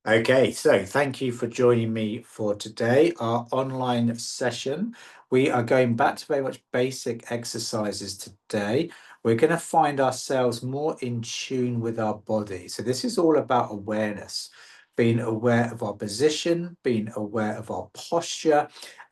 Okay, so thank you for joining me for today, our online session. We are going back to very much basic exercises today. We're going to find ourselves more in tune with our body. So this is all about awareness, being aware of our position, being aware of our posture,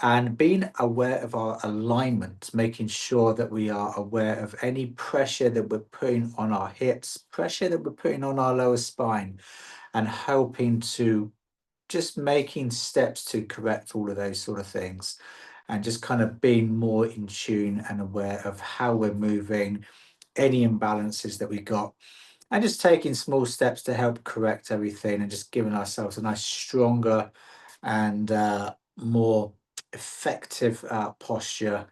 and being aware of our alignment, making sure that we are aware of any pressure that we're putting on our hips, pressure that we're putting on our lower spine, and helping to just making steps to correct all of those sort of things, and just kind of being more in tune and aware of how we're moving, any imbalances that we got, and just taking small steps to help correct everything and just giving ourselves a nice stronger and more effective posture,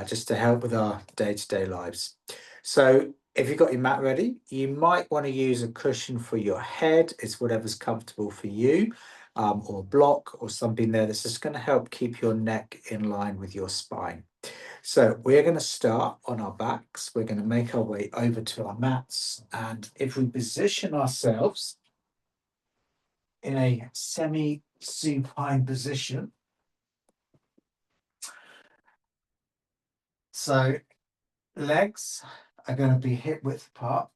just to help with our day-to-day lives. So if you've got your mat ready, you might want to use a cushion for your head. It's whatever's comfortable for you, or a block or something there that's just going to help keep your neck in line with your spine. So we're going to start on our backs. We're going to make our way over to our mats. And if we position ourselves in a semi-supine position, so legs are going to be hip width apart.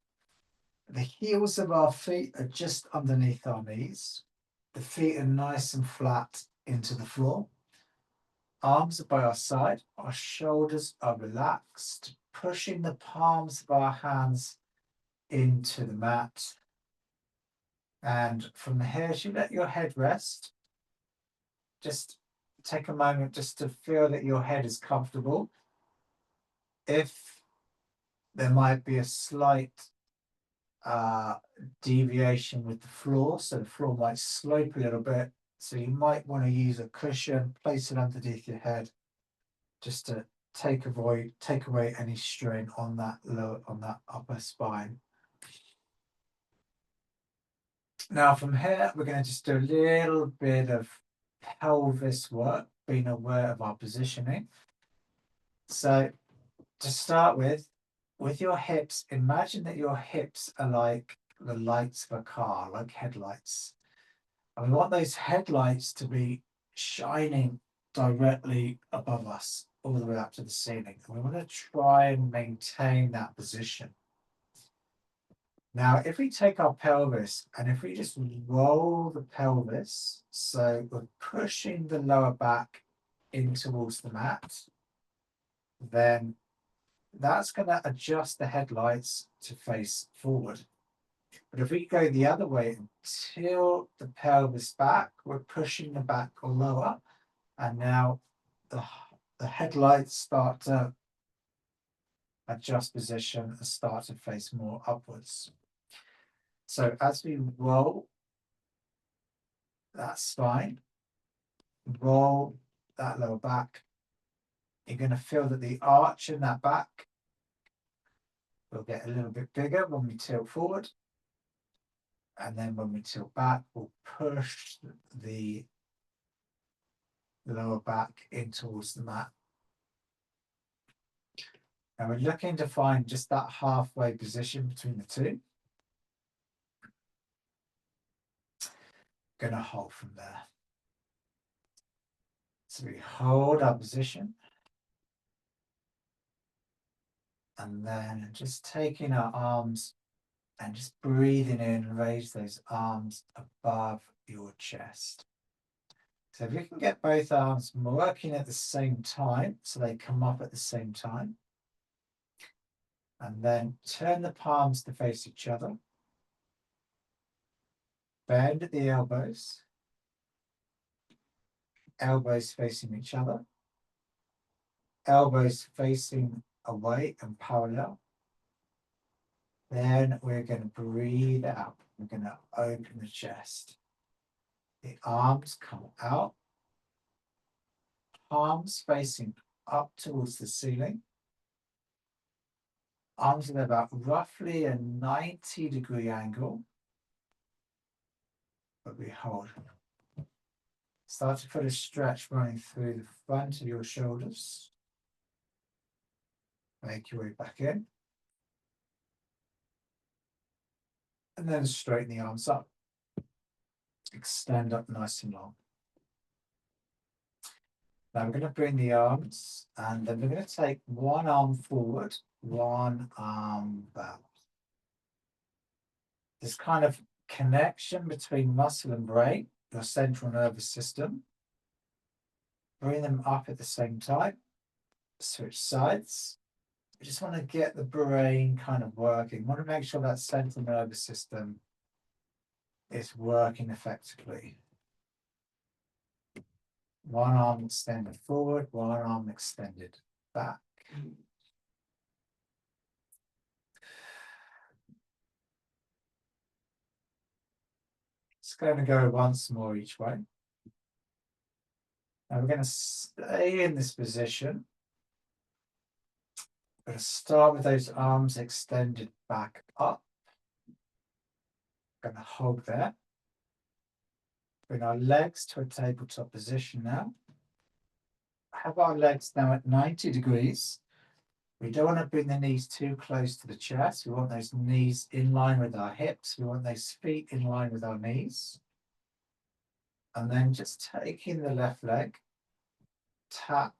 The heels of our feet are just underneath our knees. The feet are nice and flat into the floor. Arms are by our side. Our shoulders are relaxed, pushing the palms of our hands into the mat. And from here, as you let your head rest, just take a moment just to feel that your head is comfortable. If there might be a slight deviation with the floor, so the floor might slope a little bit, so you might want to use a cushion, place it underneath your head, just to take away any strain on that upper spine. Now from here, we're going to just do a little bit of pelvis work, being aware of our positioning. So to start with your hips, imagine that your hips are like the lights of a car, like headlights. And we want those headlights to be shining directly above us, all the way up to the ceiling. And we want to try and maintain that position. Now, if we take our pelvis and if we just roll the pelvis, so we're pushing the lower back in towards the mat, then that's going to adjust the headlights to face forward. But if we go the other way and tilt the pelvis back, we're pushing the back lower, and now the headlights start to adjust position and start to face more upwards. So as we roll that spine, roll that lower back, you're going to feel that the arch in that back will get a little bit bigger when we tilt forward. And then when we tilt back, we'll push the lower back in towards the mat. And we're looking to find just that halfway position between the two. Going to hold from there. So we hold our position. And then just taking our arms and just breathing in, raise those arms above your chest. So if you can get both arms working at the same time, so they come up at the same time. And then turn the palms to face each other. Bend at the elbows. Elbows facing each other. Elbows facing away and parallel. Then we're going to breathe out. We're going to open the chest. The arms come out. Palms facing up towards the ceiling. Arms at about roughly a 90-degree angle. But we hold. Start to feel a stretch running through the front of your shoulders. Make your way back in. And then straighten the arms up. Extend up nice and long. Now we're going to bring the arms, and then we're going to take one arm forward, one arm back. This kind of connection between muscle and brain, your central nervous system. Bring them up at the same time. Switch sides. We just want to get the brain kind of working. Want to make sure that central nervous system is working effectively. One arm extended forward, one arm extended back. It's going to go once more each way. Now we're going to stay in this position. We're going to start with those arms extended back up. Going to hold there. Bring our legs to a tabletop position now. Have our legs now at 90 degrees. We don't want to bring the knees too close to the chest. We want those knees in line with our hips. We want those feet in line with our knees. And then just taking the left leg, tap,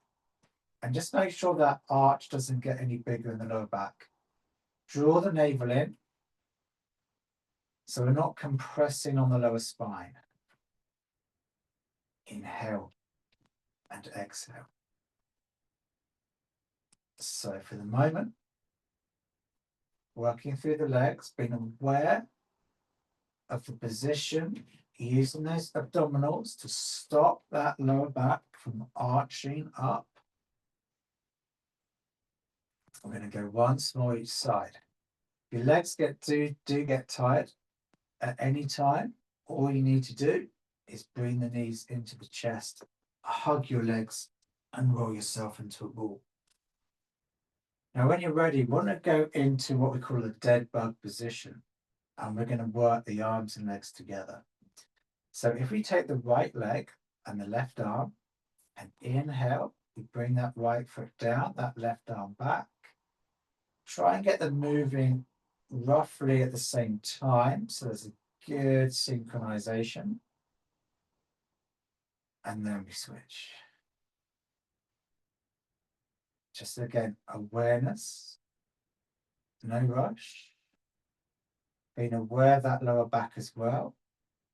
and just make sure that arch doesn't get any bigger in the lower back. Draw the navel in, so we're not compressing on the lower spine. Inhale and exhale. So for the moment, working through the legs, being aware of the position, using those abdominals to stop that lower back from arching up. We're going to go once more each side. If your legs do get tired at any time, all you need to do is bring the knees into the chest, hug your legs, and roll yourself into a ball. Now, when you're ready, we want to go into what we call a dead bug position, and we're going to work the arms and legs together. So if we take the right leg and the left arm, and inhale, we bring that right foot down, that left arm back. Try and get them moving roughly at the same time, so there's a good synchronization. And then we switch. Just again, awareness, no rush. Being aware of that lower back as well.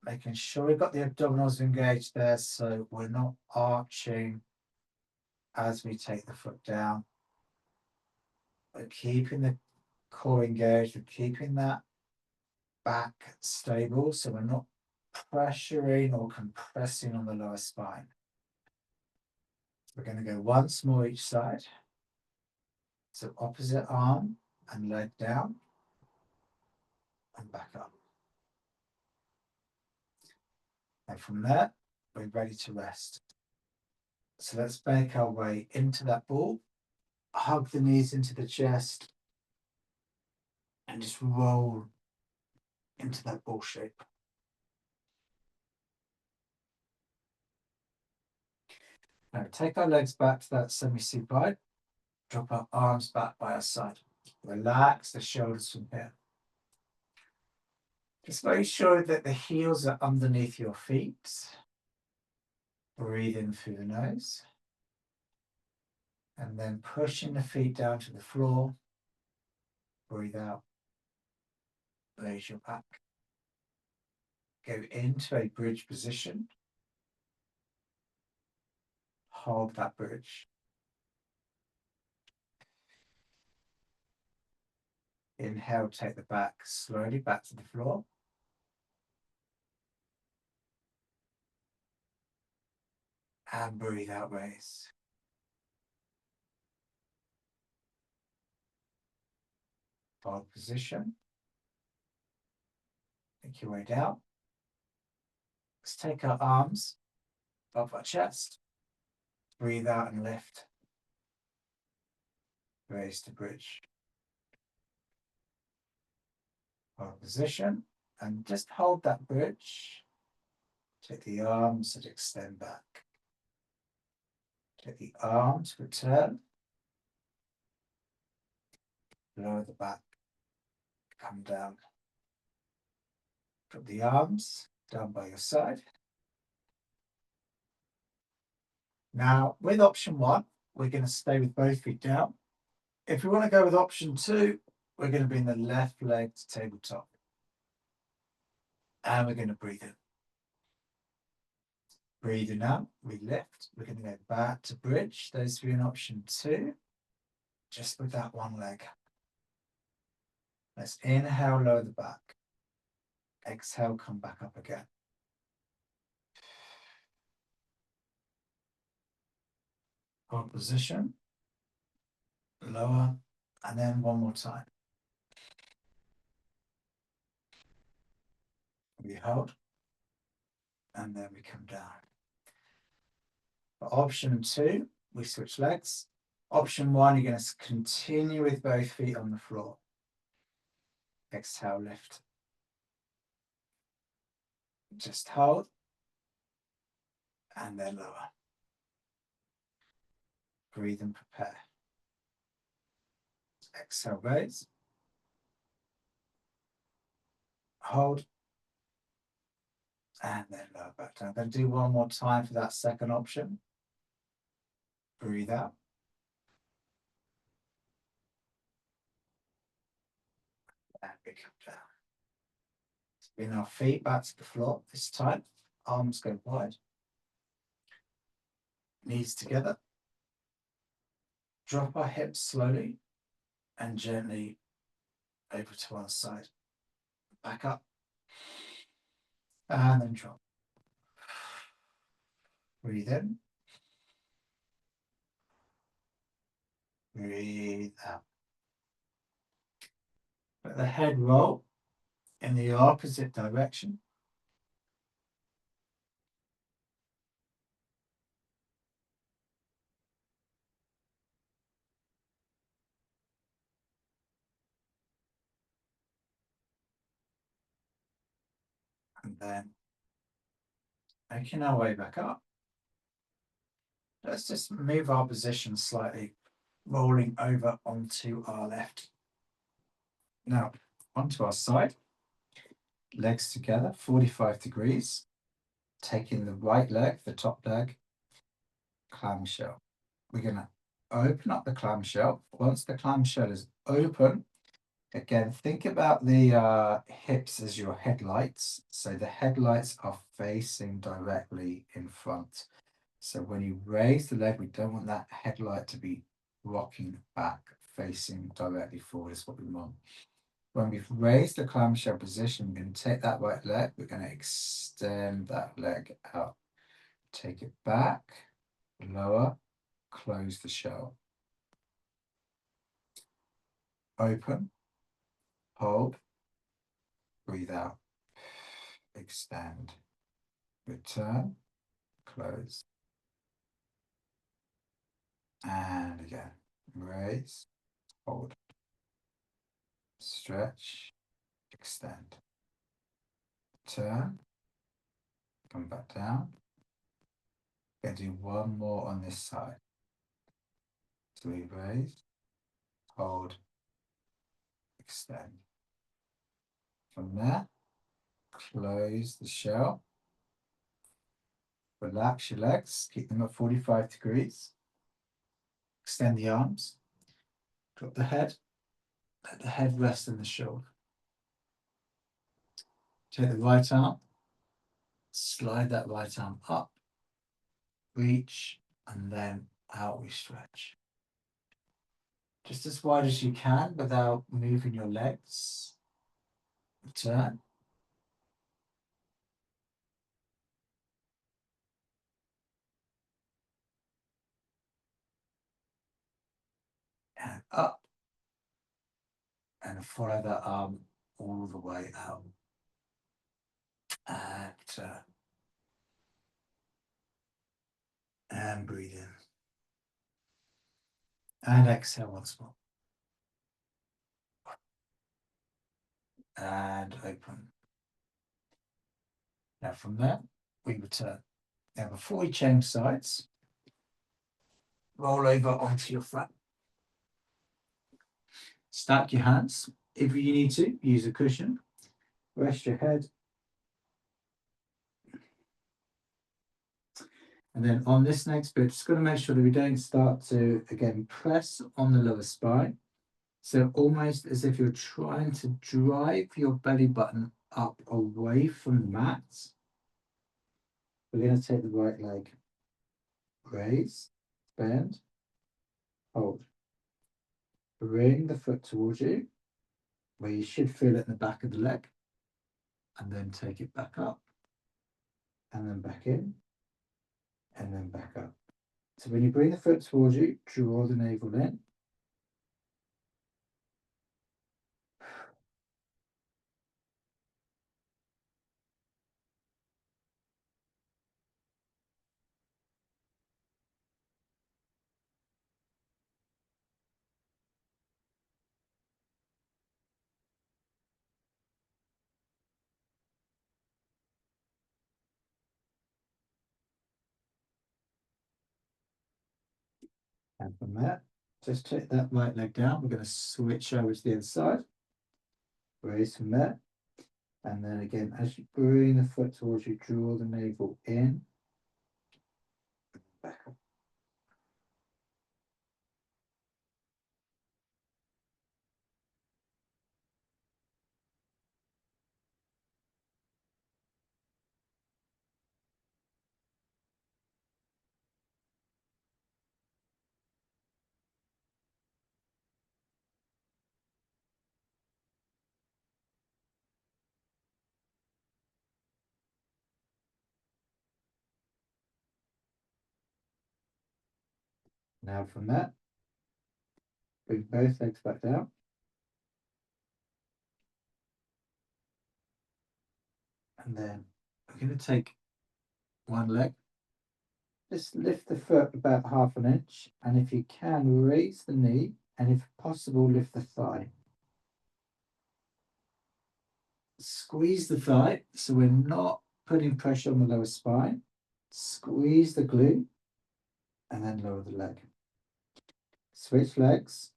Making sure we've got the abdominals engaged there, so we're not arching as we take the foot down. We're keeping the core engaged, we're keeping that back stable, so we're not pressuring or compressing on the lower spine. We're going to go once more each side. So opposite arm and leg down and back up. And from there, we're ready to rest. So let's make our way into that ball. Hug the knees into the chest and just roll into that ball shape. Now take our legs back to that semi-supine. Drop our arms back by our side. Relax the shoulders from here. Just make sure that the heels are underneath your feet. Breathe in through the nose. And then pushing the feet down to the floor. Breathe out. Raise your back. Go into a bridge position. Hold that bridge. Inhale, take the back slowly back to the floor. And breathe out, raise. Hold position. Make your way down. Let's take our arms above our chest. Breathe out and lift. Raise to bridge. Hold position and just hold that bridge. Take the arms and extend back. Take the arms, return. Lower the back. Come down. Put the arms down by your side. Now, with option 1, we're going to stay with both feet down. If we want to go with option 2, we're going to bring the left leg to tabletop. And we're going to breathe in. Breathing out, we lift. We're going to go back to bridge. Those three in option 2, just with that one leg. Let's inhale, lower the back. Exhale, come back up again. Hold position. Lower, and then one more time. We hold, and then we come down. For option 2, we switch legs. Option 1, you're going to continue with both feet on the floor. Exhale, lift. Just hold, and then lower. Breathe and prepare. Exhale, raise. Hold, and then lower back down. I'm going to do one more time for that second option. Breathe out. And we come down. Bring our feet back to the floor this time. Arms go wide. Knees together. Drop our hips slowly and gently over to one side. Back up. And then drop. Breathe in. Breathe out. Let the head roll in the opposite direction. And then making our way back up. Let's just move our position slightly, rolling over onto our left. Now, onto our side. Legs together, 45 degrees. Taking the right leg, the top leg, clamshell. We're going to open up the clamshell. Once the clamshell is open, again, think about the hips as your headlights. So the headlights are facing directly in front. So when you raise the leg, we don't want that headlight to be rocking back, facing directly forward is what we want. When we've raised the clamshell position, we're going to take that right leg, we're going to extend that leg out. Take it back, lower, close the shell. Open, hold, breathe out, extend, return, close. And again, raise, hold, stretch, extend, turn, come back down. We're going to do one more on this side. So we raise, hold, extend. From there, close the shell. Relax your legs, keep them at 45 degrees. Extend the arms, drop the head, let the head rest in the shoulder. Take the right arm, slide that right arm up, reach, and then out we stretch. Just as wide as you can without moving your legs. Return. And up. And follow that arm all the way out. And turn. And breathe in. And exhale once more. And open. Now from there, we return. Now before we change sides, roll over onto your flat. Stack your hands. If you need to, use a cushion. Rest your head And then on this next bit, just going to make sure that we don't start to, again, press on the lower spine. So almost as if you're trying to drive your belly button up away from the mat. We're going to take the right leg, raise, bend, hold. Bring the foot towards you, where you should feel it in the back of the leg, and then take it back up, and then back in, and then back up. So when you bring the foot towards you, draw the navel in. And from there, just take that right leg down. We're going to switch over to the other side. Raise from there. And then again, as you bring the foot towards you, draw the navel in. Back up. Now from that, bring both legs back down. And then we're going to take one leg. Just lift the foot about 1/2 inch. And if you can, raise the knee. And if possible, lift the thigh. Squeeze the thigh so we're not putting pressure on the lower spine. Squeeze the glute and then lower the leg. Switch legs,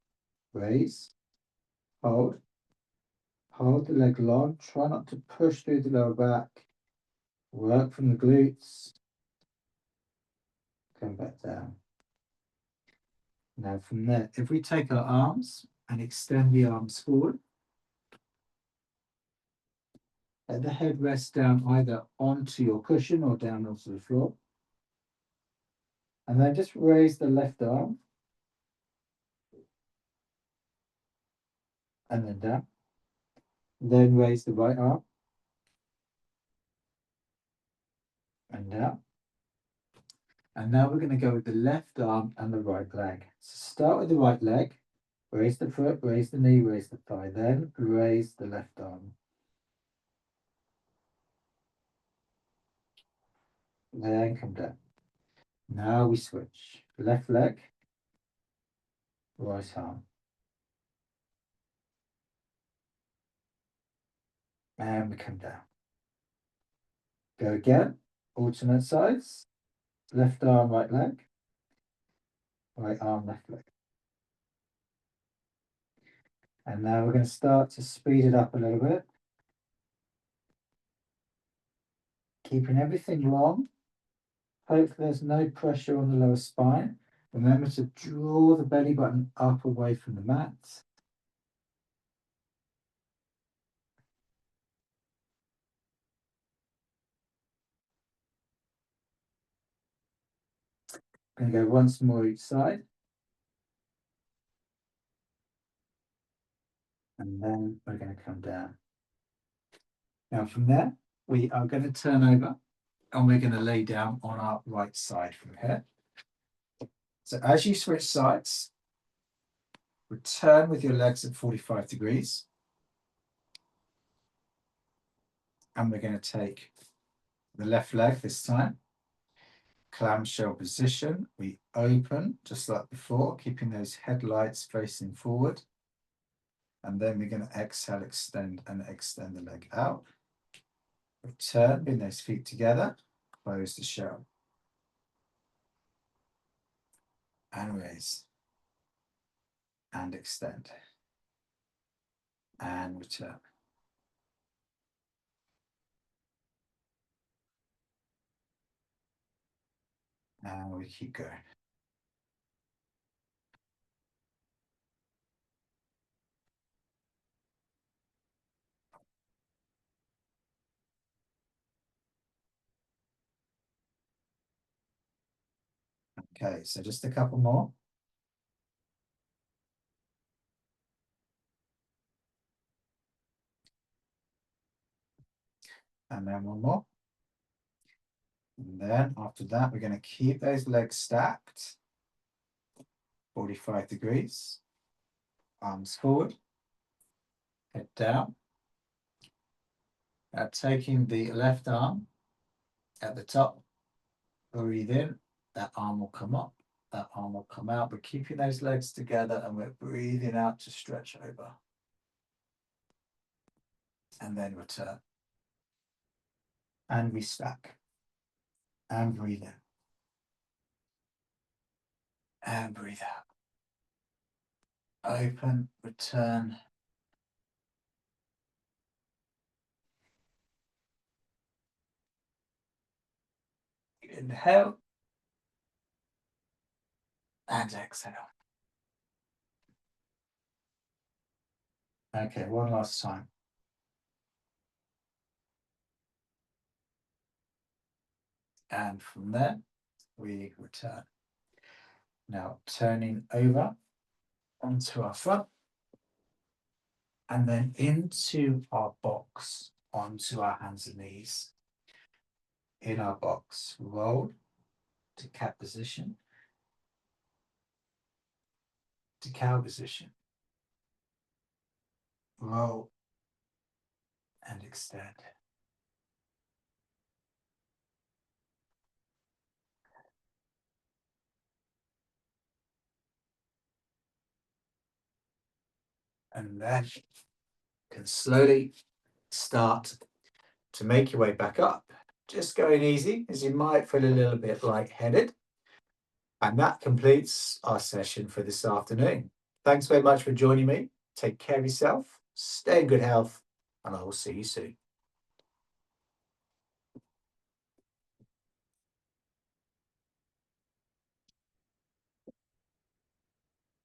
raise, hold. Hold the leg long. Try not to push through the lower back. Work from the glutes. Come back down. Now from there, if we take our arms and extend the arms forward, let the head rest down either onto your cushion or down onto the floor. And then just raise the left arm. And then down. Then raise the right arm. And down. And now we're going to go with the left arm and the right leg. So start with the right leg. Raise the foot, raise the knee, raise the thigh. Then raise the left arm. Then come down. Now we switch. Left leg, right arm. And we come down. Go again. Alternate sides. Left arm, right leg. Right arm, left leg. And now we're going to start to speed it up a little bit. Keeping everything long. Hopefully there's no pressure on the lower spine. Remember to draw the belly button up away from the mat. Going to go once more each side. And then we're going to come down. Now from there, we are going to turn over and we're going to lay down on our right side from here. So as you switch sides, return with your legs at 45 degrees. And we're going to take the left leg this time. Clamshell position. We open just like before, keeping those headlights facing forward. And then we're going to exhale, extend and extend the leg out. Return, bring those feet together, close the shell. And raise. And extend. And return. And we keep going. Okay, so just a couple more. And then one more. And then after that, we're going to keep those legs stacked. 45 degrees. Arms forward. Head down. Now taking the left arm at the top. Breathe in. That arm will come up. That arm will come out. We're keeping those legs together and we're breathing out to stretch over. And then return. And we stack. And breathe in. And breathe out. Open, return. Inhale. And exhale. Okay, one last time. And from there, we return. Now turning over onto our front and then into our box, onto our hands and knees. In our box, roll to cat position, to cow position, roll and extend. And then you can slowly start to make your way back up. Just going easy, as you might feel a little bit lightheaded. And that completes our session for this afternoon. Thanks very much for joining me. Take care of yourself, stay in good health, and I will see you soon.